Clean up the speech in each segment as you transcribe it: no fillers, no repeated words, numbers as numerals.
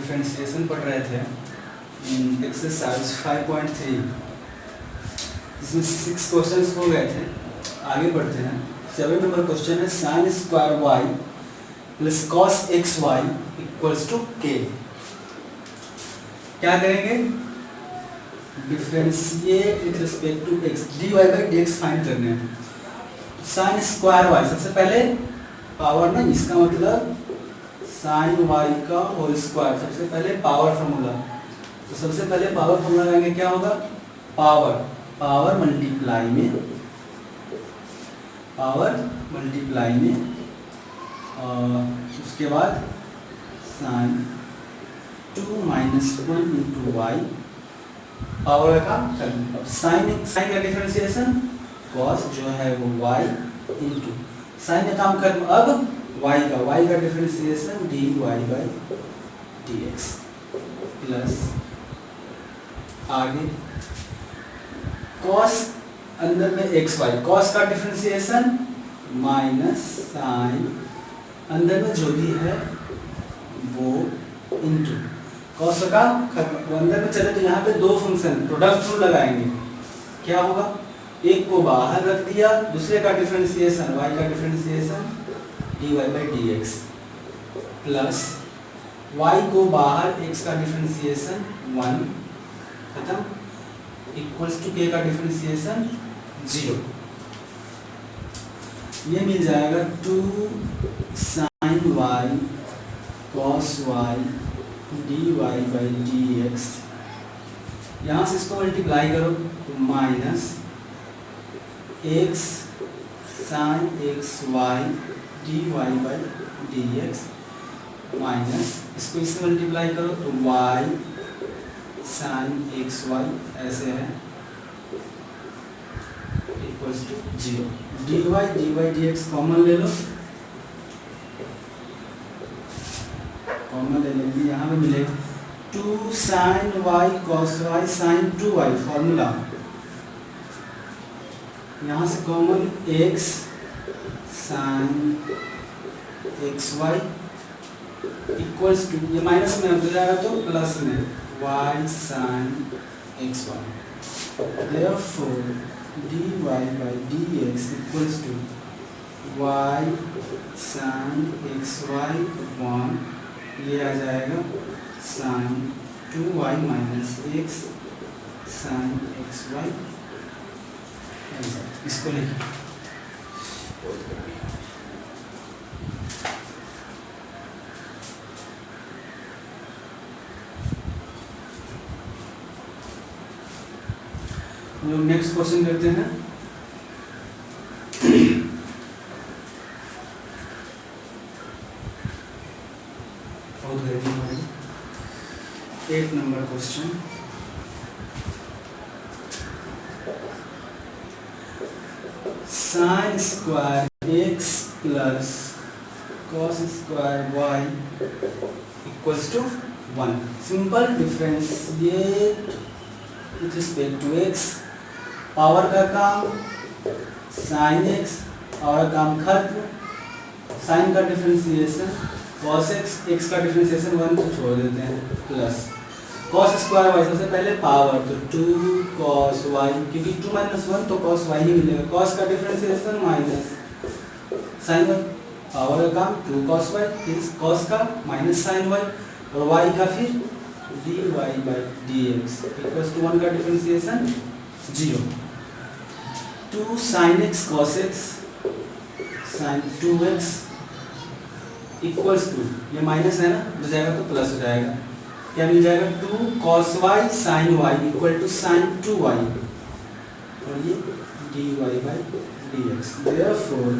Differentiation पढ़ रहे थे एक्सरसाइज 5.3, इसमें 6 क्वेश्चंस हो गए थे। आगे बढ़ते हैं। 7 नंबर क्वेश्चन है sine square Y plus cos X Y equals to K. क्या करेंगे? Differentiate with respect to X, dy by dx find करने हैं। साइन स्क्वायर वाई, सबसे पहले पावर में, इसका मतलब साइन वाई का होल स्क्वायर, सबसे पहले पावर फार्मूला। तो सबसे पहले पावर फार्मूला लगाएंगे, क्या होगा? पावर मल्टीप्लाई में उसके बाद साइन 2 - 1 इंटू वाई, पावर का साइन का डिफरेंशिएशन कॉस जो है वो वाई इंटू साइन का काम कर अब वाई का differentiation dy by dx plus आगे कॉस अंदर में एक्स वाई, कॉस का डिफरेंशिएशन माइनस साइन अंदर में जो भी है वो इंटू कॉस का अंदर में चले तो यहाँ पे दो फंक्शन प्रोडक्ट रूल लगाएंगे। क्या होगा? एक को बाहर रख दिया, दूसरे का डिफरेंशिएशन y का differentiation dy by dx plus y को बाहर x का डिफरेंशिएशन 1 खत्म इक्वल्स टू k का डिफरेंशिएशन 0। ये मिल जाएगा 2 sin y cos y dy by dx। यहाँ से इसको मल्टीप्लाई करो तो minus x sin x y dy by dx minus इसको इससे मल्टीप्लाई करो तो y sin x y ऐसे है equals to 0। dy dx common ले लो, कॉमन ले लेंगे, यहाँ पे मिलेगा 2 sin y cos y sin 2y formula, यहाँ से common x sin x y equals to, ये माइनस में हो जाएगा तो प्लस में y sin x y। Therefore dy by dx equals to y sin x y upon ये आ जाएगा sin 2y minus x sin x y। इसको लिखिए। हम लोग नेक्स्ट क्वेश्चन करते हैं। बहुत गरीबी है। 8 number question, sine square x plus cos square y equals to 1। Simple differentiate with respect to x, power का काम साइन x, पावर काम खत्म, साइन का डिफरेंशिएशन cos x, x का डिफरेंशिएशन 1 को छोड़ देते हैं, प्लस cos स्क्वायर y, सबसे पहले पावर तो 2 cos y, क्योंकि 2 - 1 तो cos y ही मिलेगा, cos का differentiation minus sin y, power का काम 2 cos y, फिर cos का माइनस sin y और y का फिर dy by dx equals to 1 का differentiation 0। 2 sin x cos x sin 2x equals to, ये माइनस है ना, हो जाएगा तो प्लस हो जाएगा, क्या मिल जाएगा? 2 cos y sin y equal to sin 2y और ये dy by dx। Therefore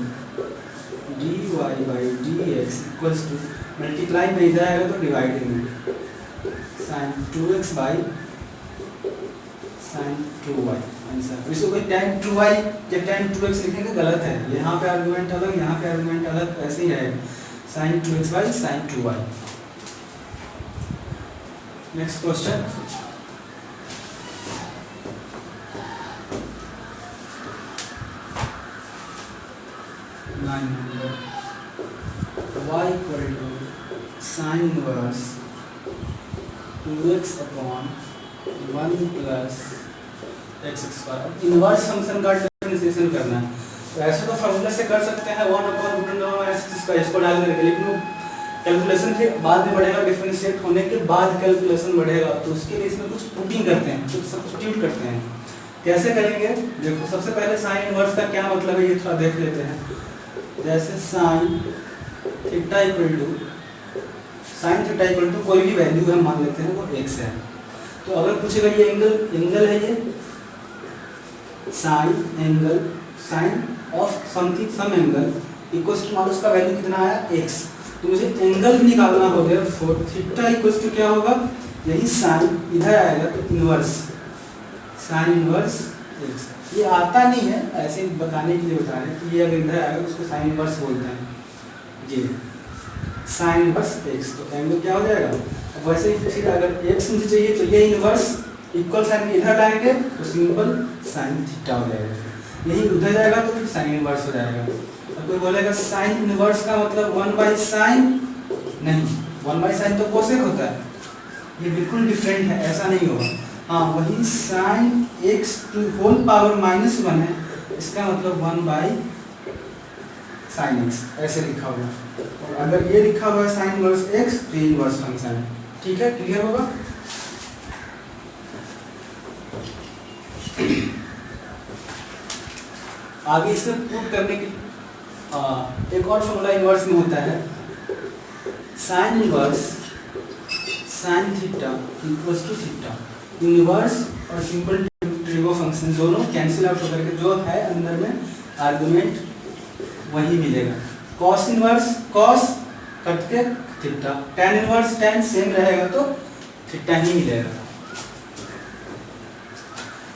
dy by dx equals to, multiply में इधर आएगा तो डिवाइडिंग में sin 2x by sin 2y answer. इसको कोई tan 2y या tan 2x लिखने का गलत है, यहाँ पे आर्गुमेंट अलग, यहाँ पे आर्गुमेंट अलग, ऐसे ही रहेगा sin 2x by sin 2y। Next question, y equal to sin inverse 2x upon 1 plus x square. Inverse function का डिफरेंशिएशन करना है तो ऐसे तो फॉर्मूला से कर सकते हैं 1 upon root under minus x square, इसको डाल करके, लेकिन वो कैलकुलेशन के बाद में बढ़ेगा, डिफरेंशिएट होने के बाद कैलकुलेशन बढ़ेगा, तो उसके लिए इसमें कुछ पुटिंग करते हैं, कुछ सब्स्टिट्यूट करते हैं। कैसे करेंगे देखो, सबसे पहले साइन इनवर्स का क्या मतलब है ये थोड़ा देख लेते हैं। जैसे साइन थीटा इक्वल टू कोई भी वैल्यू हम मान लेते हैं वो x है, तो अगर पूछेगा ये एंगल है, ये sine of something some angle equals to, मान उसका वैल्यू कितना आया x, तो मुझे एंगल भी निकालना होगा। फोर थीटा इक्वल्स टू क्या होगा, यही साइन इधर आएगा तो इनवर्स साइन इनवर्स x। ये आता नहीं है, ऐसे ही बताने के लिए बता रहे हैं कि ये अगर इधर आएगा तो उसको साइन इनवर्स बोलते हैं जी, साइन इनवर्स x। तो एंगल क्या हो जाएगा, अब वैसे ही फिर अगर x मुझे चाहिए तो ये इनवर्स इक्वल साइन इधर लाएंगे तो सिंपल साइन थीटा हो जाएगा, यही उधर जाएगा तो फिर साइन इनवर्स हो जाएगा। अब कोई बोलेगा साइन इनवर्स का मतलब 1 बाई साइन, नहीं 1 बाई साइन तो कोसेक होता है, ये बिल्कुल डिफरेंट है, ऐसा नहीं होगा। हाँ वही sine x to whole power -1 है, इसका मतलब 1 बाई साइन x ऐसे लिखा होगा, और अगर ये लिखा हुआ है साइन इनवर्स x तो ये इनवर्स फंक्शन है। ठीक है, क्लियर होगा। आगे इसमें प्रूव करने की एक और फॉर्मूला इनवर्स में होता है, sine inverse sine theta equals to theta. Inverse और सिंपल ट्रिगो फंक्शन दोनों कैंसिल आउट होकर के जो है अंदर में आर्गुमेंट वही मिलेगा। कॉस इनवर्स कॉस कट के theta, tan inverse tan same रहेगा तो थीटा ही मिलेगा।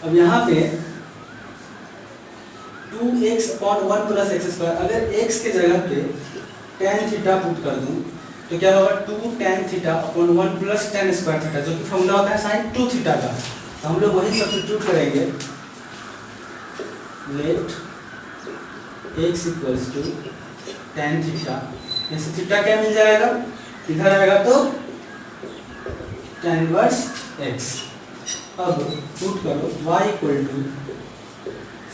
अब यहाँ पे 2x upon 1 plus x square, अगर x के जगह पे tan थीटा पुट कर दूं तो क्या होगा, 2 tan theta upon 1 plus tan square theta, जो कि फॉर्मूला होता है sin 2 थीटा का। तो हम लोग वही सब्स्टिट्यूट करेंगे, let x equals to tan theta, जैसे थीटा क्या मिल जाएगा, इधर आएगा तो tan इनवर्स x। अब पुट करो y equal to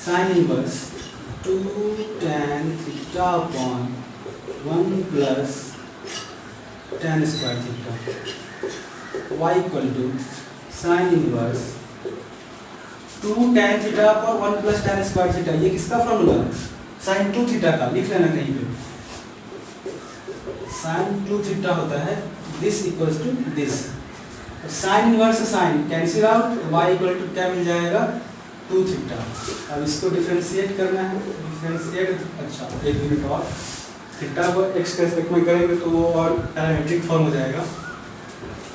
sine inverse 2 tan theta upon 1 plus tan square theta, y equal to sine inverse 2 tan theta upon 1 plus tan square theta. ये किसका फॉर्मूला है, साइन 2 थीटा का, लिख लेना कहीं पे, साइन 2 थीटा होता है this equals to this. Sine inverse sine cancel out, y equal to क्या मिल जाएगा, 2 थीटा। अब इसको डिफरेंशिएट करना है, डिफरेंशिएट, अच्छा एक मिनट और, थीटा को x के रेस्पेक्ट में करेंगे तो वो और पैरामीट्रिक फॉर्म हो जाएगा।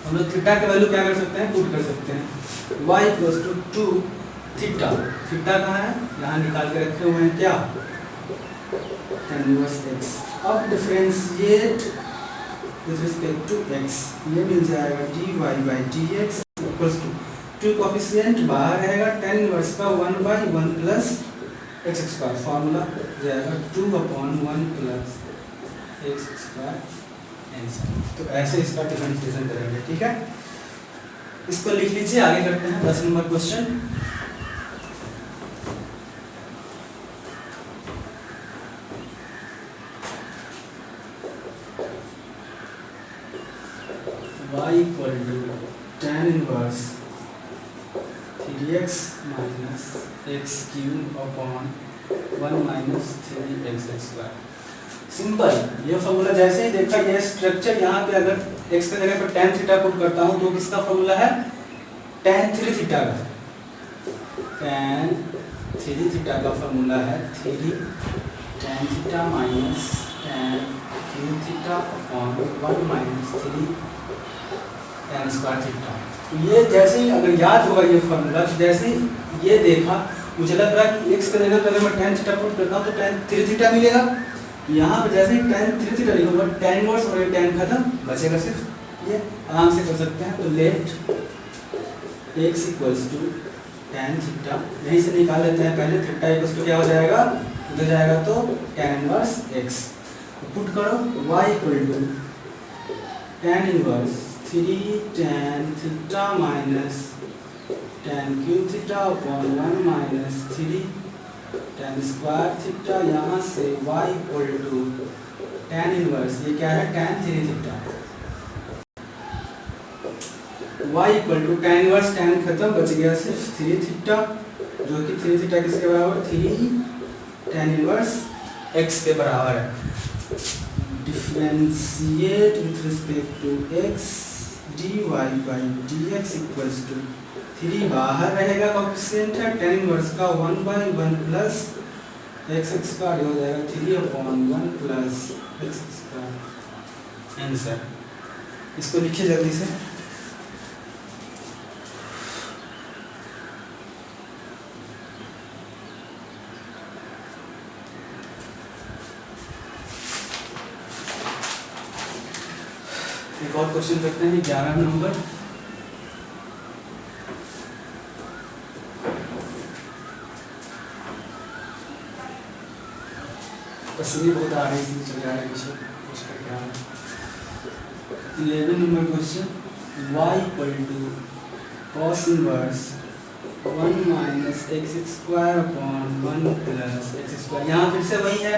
हम लोग थीटा का वैल्यू क्या कर सकते हैं, पुट कर सकते हैं, y equals to 2 theta, theta कहाँ है, यहाँ निकाल के रखे हुए हैं क्या, tan इनवर्स x। अब differentiate with respect to x, ये मिल जाएगा dy by dx equals to 2 coefficient बाहर रहेगा, tan इनवर्स का 1 by 1 plus x square, formula जाएगा 2 upon 1 plus x square answer. तो ऐसे इसका डिफरेंशिएशन करेंगे। ठीक है, इसको लिख लीजिए, आगे करते हैं 10 number question. y equal to tan inverse 3x minus x cube upon 1 minus 3x square. Simple, ये फॉर्मूला जैसे ही देखा, ये स्ट्रक्चर यहाँ पे अगर x के जगह पर tan थीटा पुट करता हूँ तो किसका फॉर्मूला है, tan 3 थीटा का, tan 3 थीटा का फॉर्मूला है 3 tan theta minus tan cube theta upon 1 minus 3 tan square theta. तो ये जैसे ही अगर याद होगा ये फॉर्मूला, जैसे ही ये देखा मुझे लग रहा है कि x के जगह पर अगर मैं tan थीटा पुट करता हूँ तो tan 3 थीटा मिलेगा। यहाँ पे जैसे ही tan 3 थीटा लिखूंगा, tan इनवर्स और ये tan खत्म, बचेगा सिर्फ ये, आराम से कर सकते हैं। तो let x equals to tan theta, यहीं से निकाल लेते हैं पहले, थीटा इक्वल्स टू क्या हो जाएगा, उधर जाएगा तो tan इनवर्स x। पुट करो y equal to tan inverse 3 tan theta minus tan cube theta upon 1 minus 3 tan square theta, यहाँ से y equal to tan inverse, ये क्या है tan 3 theta, y equal to tan inverse, tan खत्म, बच गया सिर्फ 3 थीटा, जो कि 3 थीटा किसके बराबर, 3 tan इनवर्स x के बराबर है। Differentiate with respect to x dy by dx equals to 3 बाहर रहेगा, कोएफिशिएंट है tan इनवर्स का 1/1 प्लस x स्क्वायर हो जाएगा 3/1 प्लस x स्क्वायर। आंसर इसको लिखिए जल्दी से। एक और क्वेश्चन करते हैं 11 नंबर। पसीने बहुत आ रही है, चल रहा है पीछे कुछ करके आ रहा है। 11 number question, y equal to cos inverse 1 minus x square upon 1 plus x square. यहाँ फिर से वही है,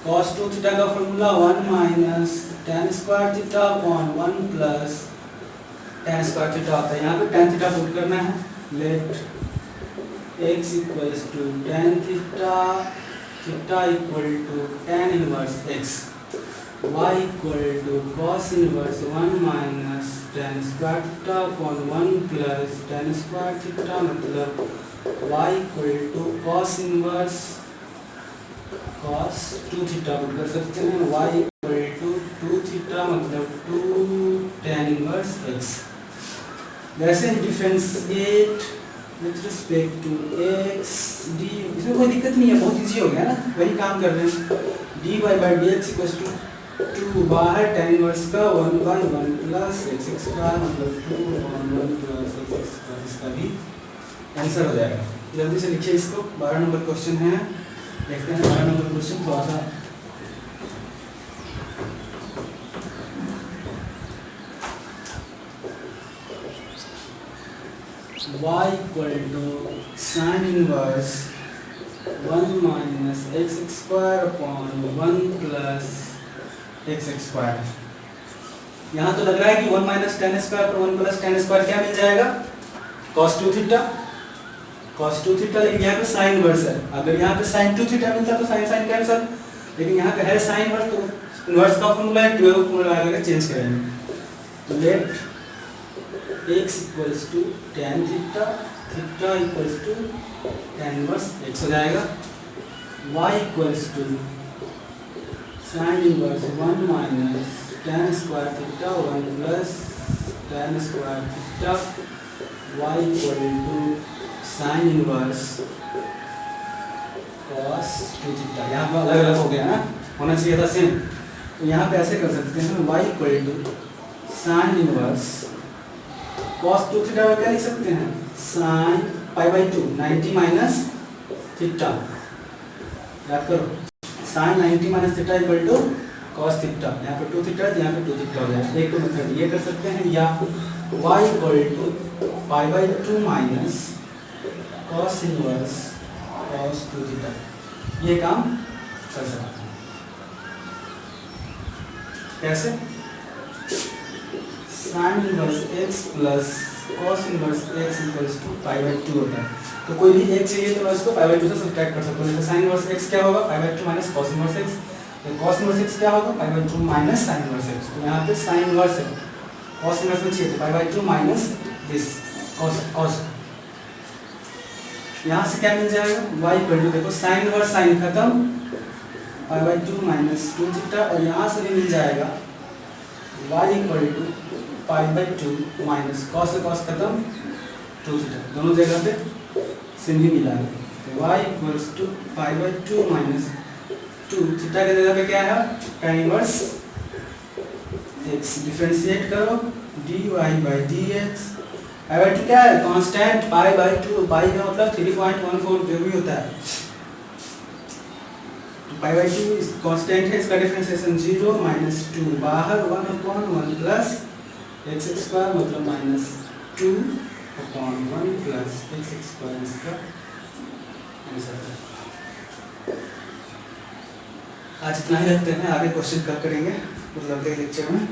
cos 2 थीटा का formula 1 minus tan square theta upon 1 plus tan square theta होता है। यहाँ पे tan थीटा पुट करना है। Let x equals to tan theta, theta equal to tan inverse x, y equal to cos inverse 1 minus tan square theta upon 1 plus tan square theta, मतलब y equal to cos inverse cos 2 theta put कर सकते हैं, y equal to 2 theta मतलब 2 tan inverse x। वैसे differentiate with respect to x d, इसमें कोई दिक्कत नहीं है, बहुत इजी हो गया ना, वही काम कर रहे हैं। dy by dx equals to 2 बाहर tan इनवर्स का 1/1 प्लस x स्क्वायर मतलब 2/1 प्लस x स्क्वायर, इसका भी आंसर हो जाएगा। जल्दी से लिखिए इसको। 12 नंबर क्वेश्चन है, देखते हैं 12 नंबर क्वेश्चन थोड़ा सा y equal to sine inverse 1 minus x square upon 1 plus x square. यहाँ तो लग रहा है कि 1 माइनस tan स्क्वायर पर 1 प्लस tan स्क्वायर क्या मिल जाएगा, cos 2 थीटा, cos 2 थीटा। लेकिन यहाँ पे साइन इनवर्स है, अगर यहाँ पे sin 2 थीटा मिलता तो साइन साइन कैंसिल, लेकिन यहाँ पे है साइन इनवर्स, तो इनवर्स का फॉर्मूला है 12 फॉर्मूला आएगा, चेंज करेंगे। तो let x equals to tan theta, theta equals to tan inverse x हो जाएगा। y equals to sine inverse 1 minus tan square theta 1 plus tan square theta, y equal to sine inverse cos 2 theta. यहाँ पर अलग अलग हो गया ना, होना चाहिए था सेम। तो यहाँ पे ऐसे कर सकते हैं, y equal to sine inverse cos 2 theta क्या लिख सकते हैं, साइन π/2 90 माइनस थीटा, याद करो, sine 90 minus theta equal to cos theta. यहाँ पे 2 थीटा है, यहाँ पे 2 थीटा हो जाएगा। एक तो मेथड ये कर सकते हैं, या y equal to π/2 minus cos inverse cos 2 theta, ये काम कर सकते हैं। कैसे, sine inverse x plus cos inverse x equals to π/2 होता है। तो कोई भी एक चाहिए तो मैं इसको π/2 से सब्ट्रैक्ट कर सकता हूँ। साइन इनवर्स x क्या होगा, π/2 माइनस cos इनवर्स x, तो cos इनवर्स x क्या होगा, π/2 माइनस साइन इनवर्स x। तो यहाँ पे साइन इनवर्स है, cos इनवर्स में चाहिए तो π/2 माइनस दिस cos। यहाँ से क्या मिल जाएगा, y इक्वल टू, देखो साइन इनवर्स साइन खत्म, π/2 माइनस 2 थीटा, और यहाँ से भी मिल जाएगा y equal to π/2 minus cos से cos खत्म 2 थीटा, दोनों जगह पे सेम ही मिला है। तो y equals to π/2 minus 2 theta के जगह पे क्या है, tan इनवर्स x। डिफरेंशिएट करो, dy by dx, π/2 क्या है, कांस्टेंट, π/2, पाई का मतलब 3.14 जो भी होता है, तो π/2 कांस्टेंट है, इसका डिफरेंशिएशन 0 माइनस 2, बाहर 1/1 प्लस एक्स स्क्वायर मतलब -2/1 प्लस एक्स स्क्वायर इसका आंसर है। आज इतना ही रखते हैं, आगे क्वेश्चन कल करेंगे मतलब अगले लेक्चर में।